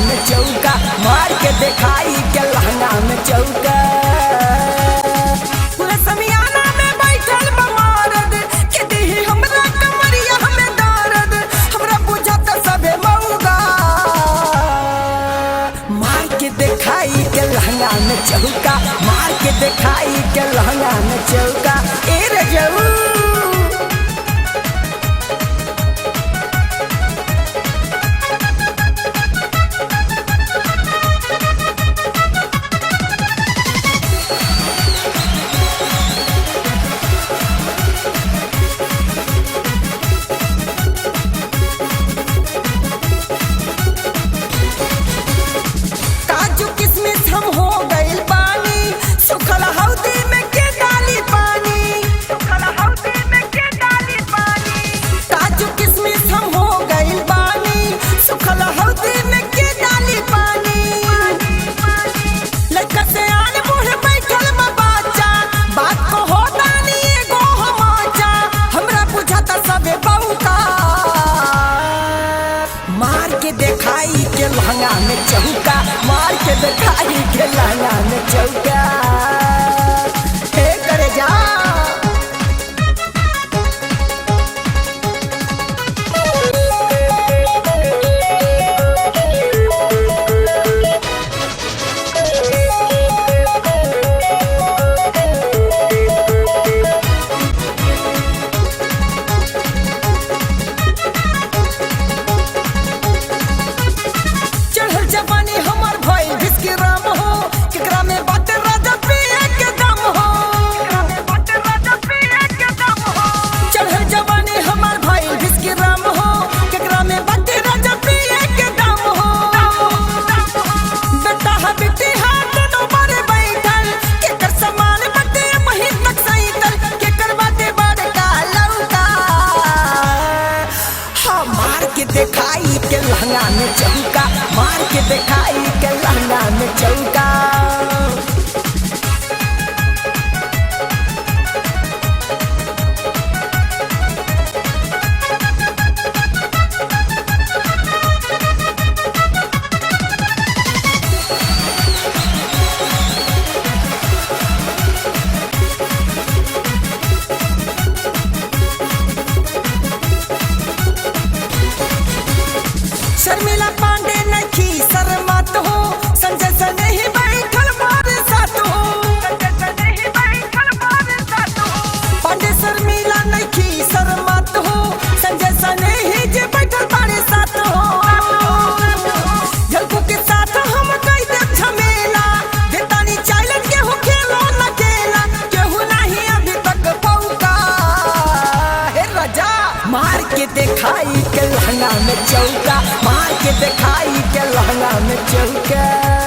में चौका, मार के दिखाई के लहंगा में चौका। पूरा समियाना में बैठल बा मर्द, के देही हमरा कमरिया हमें दर्द, हमरा बुझाता सबे मौगा। मार के दिखाई के लहंगा में चौका, मार के दिखाई के लहंगा में चौका। ए रजऊ दिखाई के लहंगा में चौका, मार के दिखाई के लहंगा में चौका। हे करे जा जवानी हमर भइल भिस्किराम हो, केकरा में बाटे राजा पिए के दम हो, केकरा में बाटे राजा पिए के दम हो। चढ़ल जवानी हमर भइल भिस्किराम हो, केकरा में बाटे राजा पिए के दम हो। बेटा हा बेटी हा दोनों बारे बैठल, केकर समान बाटे मही तक सैतल, केकर बाटे बड़ का लौका। हा मार के दिखाई के लहंगा में चौका, मार के दिखाई के लहंगा में चौका। शर्मिला पांडे नखी शर्मात हो, संजय सने ही बैठल मारे साथ हो, संजय सने ही बैठल मारे साथ हो। पांडे शर्मिला नखी शर्मात हो, संजय सने ही जे बैठल मारे साथ हो। झलकू के साथ हम कई दे झमेला, देतानी चाइलन के हो खेलो न केला, केहू नहीं अभी तक पौका। हे राजा मार के दिखाई के लहंगा में चौका, मार के दिखाई के लहंगा में चौका।